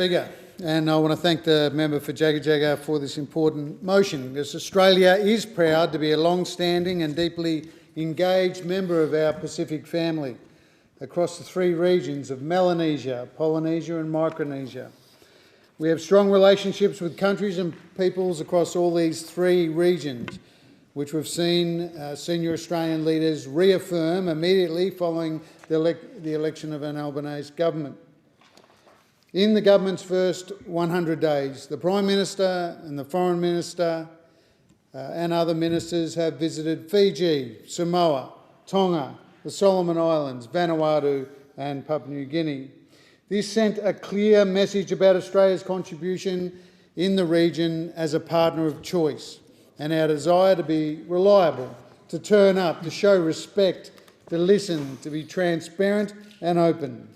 Speaker, and I want to thank the member for Jagga for this important motion, because Australia is proud to be a long-standing and deeply engaged member of our Pacific family across the three regions of Melanesia, Polynesia and Micronesia. We have strong relationships with countries and peoples across all these three regions, which we've seen senior Australian leaders reaffirm immediately following the election of an Albanese government. In the government's first 100 days, the Prime Minister and the Foreign Minister and other ministers have visited Fiji, Samoa, Tonga, the Solomon Islands, Vanuatu and Papua New Guinea. This sent a clear message about Australia's contribution in the region as a partner of choice and our desire to be reliable, to turn up, to show respect, to listen, to be transparent and open.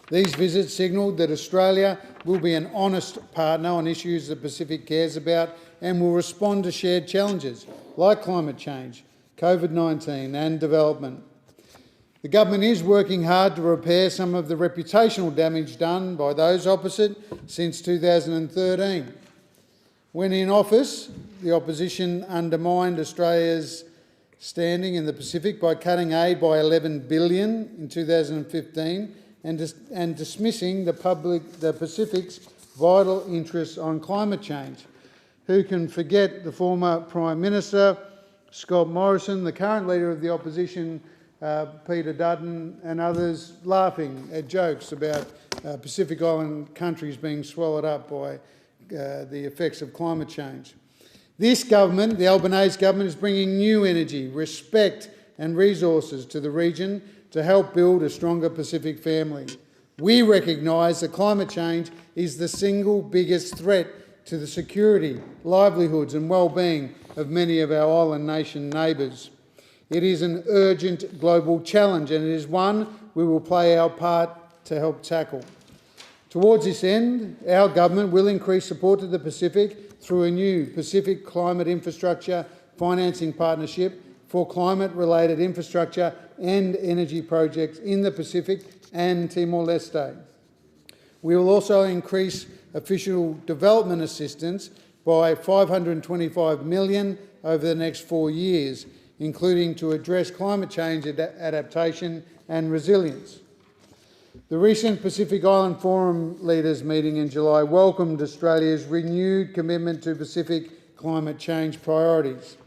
These visits signalled that Australia will be an honest partner on issues the Pacific cares about and will respond to shared challenges like climate change, COVID-19 and development. The government is working hard to repair some of the reputational damage done by those opposite since 2013. When in office, the opposition undermined Australia's standing in the Pacific by cutting aid by $11 billion in 2015 and dismissing the Pacific's vital interests on climate change. Who can forget the former Prime Minister, Scott Morrison, the current Leader of the Opposition, Peter Dutton, and others laughing at jokes about Pacific Island countries being swallowed up by the effects of climate change. This government, the Albanese government, is bringing new energy, respect and resources to the region to help build a stronger Pacific family. We recognise that climate change is the single biggest threat to the security, livelihoods and well-being of many of our island nation neighbours. It is an urgent global challenge and it is one we will play our part to help tackle. Towards this end, our government will increase support to the Pacific through a new Pacific Climate Infrastructure Financing Partnership for climate-related infrastructure and energy projects in the Pacific and Timor-Leste. We will also increase official development assistance by $525 million over the next 4 years, including to address climate change adaptation and resilience. The recent Pacific Island Forum leaders meeting in July welcomed Australia's renewed commitment to Pacific climate change priorities.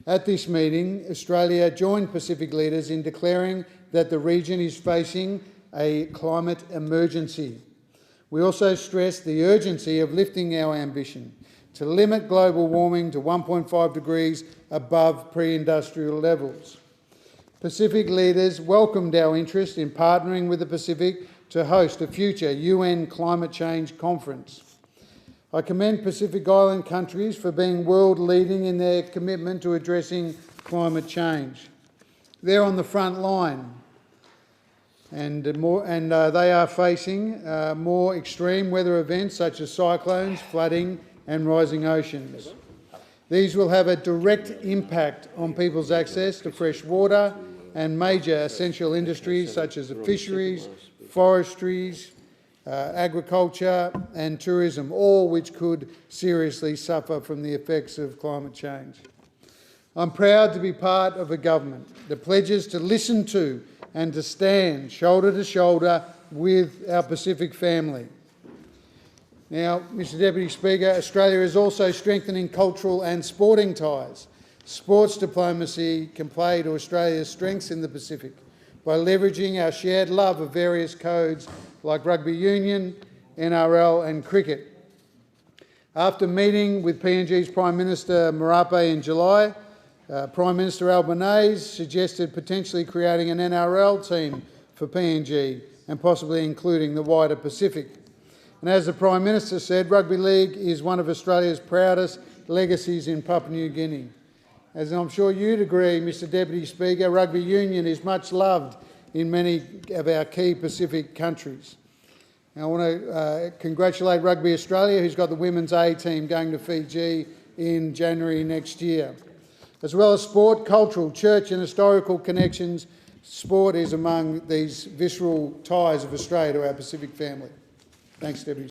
At this meeting, Australia joined Pacific leaders in declaring that the region is facing a climate emergency. We also stressed the urgency of lifting our ambition to limit global warming to 1.5 degrees above pre-industrial levels. Pacific leaders welcomed our interest in partnering with the Pacific to host a future UN climate change conference. I commend Pacific Island countries for being world-leading in their commitment to addressing climate change. They're on the front line and they are facing more extreme weather events such as cyclones, flooding and rising oceans. These will have a direct impact on people's access to fresh water and major essential industries such as the fisheries, forestries, agriculture and tourism, all which could seriously suffer from the effects of climate change. I'm proud to be part of a government that pledges to listen to and to stand shoulder to shoulder with our Pacific family. Now, Mr Deputy Speaker, Australia is also strengthening cultural and sporting ties. Sports diplomacy can play to Australia's strengths in the Pacific by leveraging our shared love of various codes like rugby union, NRL and cricket. After meeting with PNG's Prime Minister Marape in July, Prime Minister Albanese suggested potentially creating an NRL team for PNG and possibly including the wider Pacific. And as the Prime Minister said, rugby league is one of Australia's proudest legacies in Papua New Guinea. As I'm sure you'd agree, Mr Deputy Speaker, rugby union is much loved in many of our key Pacific countries. And I want to congratulate Rugby Australia, who's got the women's A team going to Fiji in January next year. As well as sport, cultural, church and historical connections, sport is among these visceral ties of Australia to our Pacific family. Thanks, Deputy